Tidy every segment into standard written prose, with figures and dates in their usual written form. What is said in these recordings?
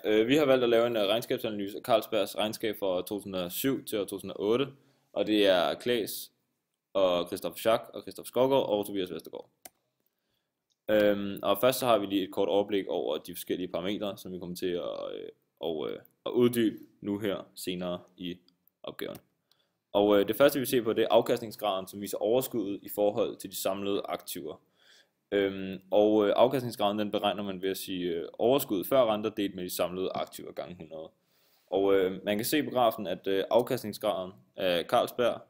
Vi har valgt at lave en regnskabsanalyse af Carlsbergs regnskab fra 2007 til år 2008, og det er Claes og Christopher Schack og Christoph Skovgaard og Tobias Vestergaard. Og først så har vi lige et kort overblik over de forskellige parametre, som vi kommer til at uddybe nu her senere i opgaven. Og det første vi ser på, det er afkastningsgraden, som viser overskuddet i forhold til de samlede aktiver. Og afkastningsgraden den beregner man ved at sige overskud før renter delt med de samlede aktiver gange 100. Og man kan se på grafen, at afkastningsgraden af Carlsberg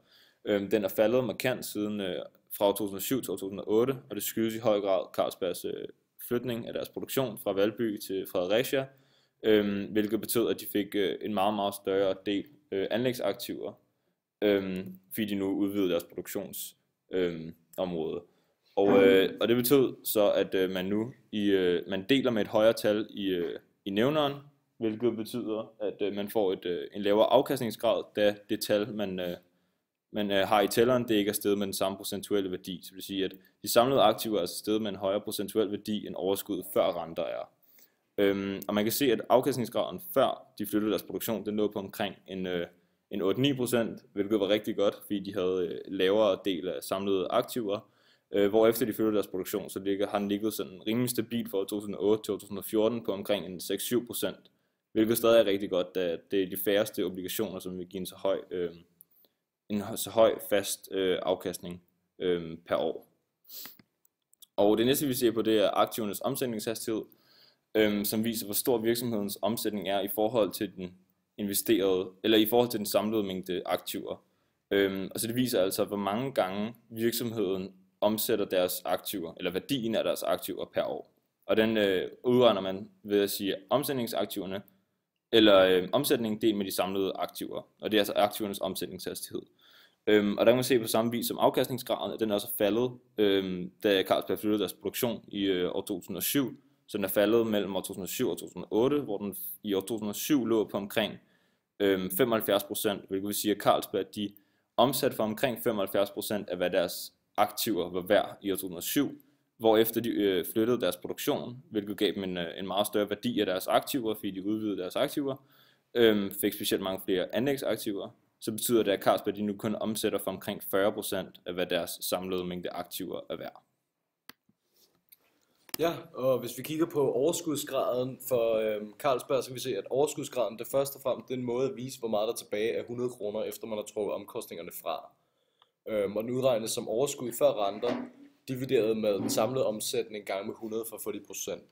den er faldet markant siden fra 2007 til 2008, og det skyldes i høj grad Carlsbergs flytning af deres produktion fra Valby til Fredericia, hvilket betød, at de fik en meget, meget større del anlægsaktiver, fordi de nu udvidede deres produktionsområde. Og det betød så, at man deler med et højere tal i nævneren, hvilket betyder, at man får en lavere afkastningsgrad, da det tal, man har i tælleren, det ikke er steget med den samme procentuelle værdi. Så det vil sige, at de samlede aktiver er steget med en højere procentuel værdi, end overskuddet før renter er. Og man kan se, at afkastningsgraden før de flyttede deres produktion, den lå på omkring en 8-9%, hvilket var rigtig godt, fordi de havde lavere del af samlede aktiver. Hvor efter de flyttede deres produktion, så har den ligget sådan rimelig stabil fra 2008 til 2014 på omkring en 6-7%, hvilket stadig er rigtig godt, da det er de færreste obligationer, som vil give en så høj fast afkastning per år. Og det næste vi ser på, det er aktivernes omsætningshastighed, som viser hvor stor virksomhedens omsætning er i forhold til den investerede, eller i forhold til den samlede mængde aktiver. Og så det viser altså hvor mange gange virksomheden omsætter deres aktiver, eller værdien af deres aktiver per år. Og den udregner man ved at sige omsætningsaktiverne, eller omsætningen delt med de samlede aktiver. Og det er altså aktivernes omsætningshastighed. Og der kan man se på samme vis som afkastningsgraden, at den er også faldet, da Carlsberg flyttede deres produktion i år 2007. Så den er faldet mellem år 2007 og 2008, hvor den i år 2007 lå på omkring 75%, hvilket vil sige, at Carlsberg de omsatte for omkring 75% af hvad deres aktiver var værd i år 2007, hvorefter de flyttede deres produktion, hvilket gav dem en meget større værdi af deres aktiver, fordi de udvidede deres aktiver, fik specielt mange flere anlægsaktiver. Så betyder det, at Carlsberg de nu kun omsætter for omkring 40% af hvad deres samlede mængde aktiver er værd. Ja, og hvis vi kigger på overskudsgraden for Carlsberg, så kan vi se, at overskudsgraden det er først og fremmest den måde at vise, hvor meget der er tilbage af 100 kroner, efter man har trukket omkostningerne fra. Og den udregnes som overskud før renter, divideret med den samlede omsætning gange med 100 for at få de procent.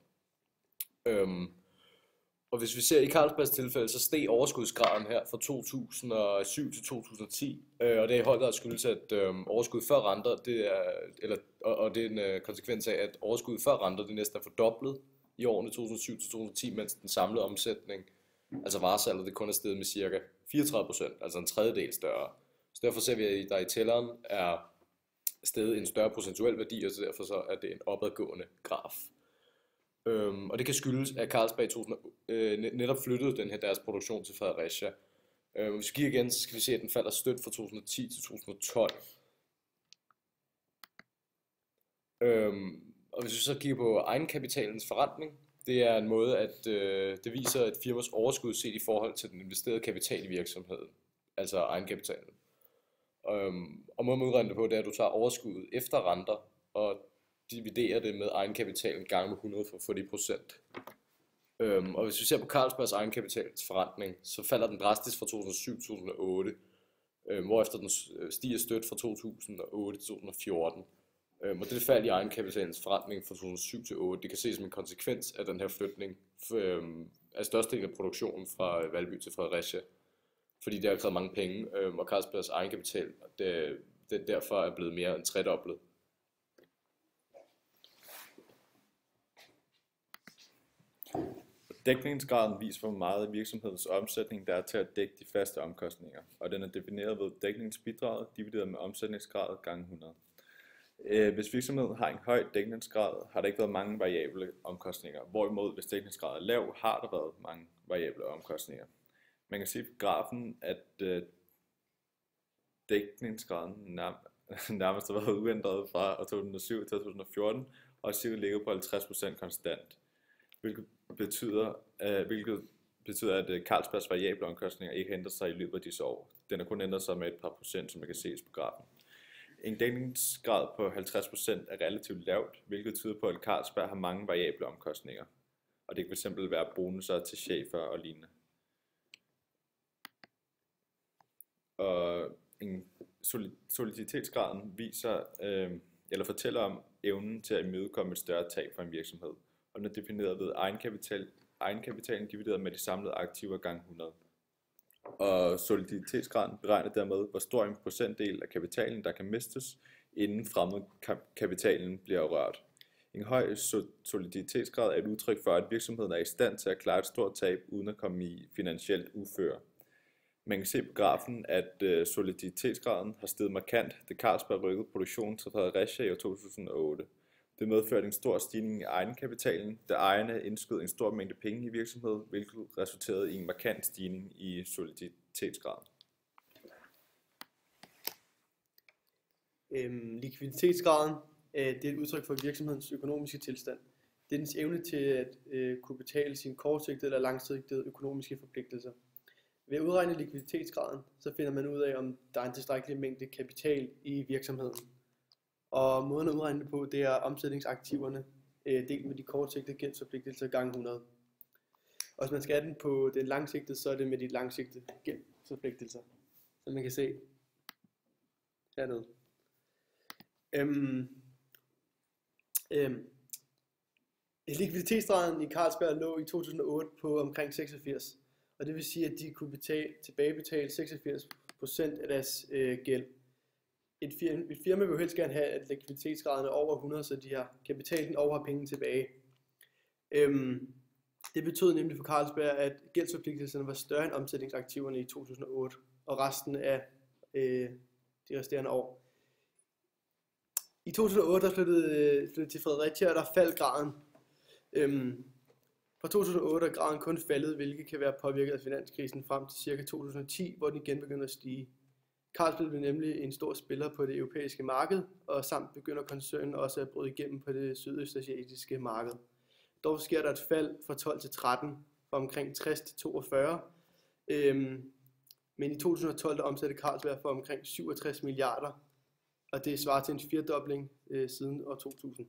Og hvis vi ser i Carlsbergs tilfælde, så steg overskudsgraden her fra 2007 til 2010, og det er i høj grad skyldes, at overskud før renter, det er en konsekvens af, at overskud før renter, det næsten er fordoblet i årene 2007 til 2010, mens den samlede omsætning, altså varesalget, det kun er steget med cirka 34%, altså en tredjedel større. Så derfor ser vi, at der i tælleren er steget en større procentuel værdi, og så derfor så er det en opadgående graf. Og det kan skyldes, at Carlsberg netop flyttede deres produktion til Fredericia. Hvis vi kigger igen, så skal vi se, at den falder stødt fra 2010 til 2012. Og hvis vi så kigger på egenkapitalens forrentning, det er en måde, at det viser et firmas overskud set i forhold til den investerede kapital i virksomheden, altså egenkapitalen. Og måden man udregner det på, det er, at du tager overskuddet efter renter og dividerer det med egenkapitalen gange med 100 for at få de procent. Og hvis vi ser på Carlsbergs egenkapitals forrentning, så falder den drastisk fra 2007 til 2008, hvorefter den stiger stødt fra 2008 til 2014. Og det fald i egenkapitalens forrentning fra 2007 til 2008, det kan ses som en konsekvens af den her flytning af størstedelen af produktionen fra Valby til Fredericia, fordi det har krævet mange penge, og Carlsbergs egenkapital det derfor er blevet mere end tredoblet. Dækningsgraden viser, hvor meget virksomhedens omsætning der er til at dække de faste omkostninger, og den er defineret ved dækningsbidraget divideret med omsætningsgrad gange 100. Hvis virksomheden har en høj dækningsgrad, har der ikke været mange variable omkostninger, hvorimod hvis dækningsgraden er lav, har der været mange variable omkostninger. Man kan se på grafen, at dækningsgraden nærmest har været uændret fra 2007 til 2014, og cirka ligger på 50% konstant, hvilket hvilket betyder, at Carlsbergs variable omkostninger ikke ændrer sig i løbet af disse år. Den har kun ændret sig med et par procent, som man kan ses på grafen. En dækningsgrad på 50% er relativt lavt, hvilket tyder på, at Carlsberg har mange variable omkostninger. Og det kan fx være bonusser til chefer og lignende. Og soliditetsgraden fortæller om evnen til at imødekomme et større tab for en virksomhed, og den er defineret ved egenkapitalen divideret med de samlede aktiver gange 100. Og soliditetsgraden beregner dermed, hvor stor en procentdel af kapitalen, der kan mistes, inden fremmedkapitalen bliver rørt. En høj soliditetsgrad er et udtryk for, at virksomheden er i stand til at klare et stort tab uden at komme i finansielt uføre. Man kan se på grafen, at soliditetsgraden har steget markant, da Carlsberg rykkede produktionen til Fredericia i 2008. Det medførte en stor stigning i egenkapitalen, da ejerne indskød en stor mængde penge i virksomheden, hvilket resulterede i en markant stigning i soliditetsgraden. Likviditetsgraden det er et udtryk for virksomhedens økonomiske tilstand. Det er dens evne til at kunne betale sine kortsigtede eller langsigtede økonomiske forpligtelser. Ved at udregne likviditetsgraden, så finder man ud af, om der er en tilstrækkelig mængde kapital i virksomheden. Og måden at udregne det på, det er omsætningsaktiverne delt med de kortsigtede gældsforpligtelser gange 100. Og hvis man skal have den på den langsigtede, så er det med de langsigtede gældsforpligtelser, som man kan se hernede. Likviditetsgraden i Carlsberg lå i 2008 på omkring 86, og det vil sige, at de kunne tilbagebetale 86% af deres gæld. Et firma vil jo helst gerne have, at likviditetsgraden er over 100, så de har kapitalen og har penge tilbage. Det betød nemlig for Carlsberg, at gældsforpligtelserne var større end omsætningsaktiverne i 2008, og resten af de resterende år. I 2008 der flyttede til Fredericia, og der faldt graden. Fra 2008 er graden kun faldet, hvilket kan være påvirket af finanskrisen frem til ca. 2010, hvor den igen begynder at stige. Carlsberg blev nemlig en stor spiller på det europæiske marked, og samt begynder koncernen også at bryde igennem på det sydøstasiatiske marked. Dog sker der et fald fra 12 til 13, fra omkring 60 til 42. Men i 2012 der omsatte Carlsberg for omkring 67 milliarder, og det svarer til en firdobling siden år 2000.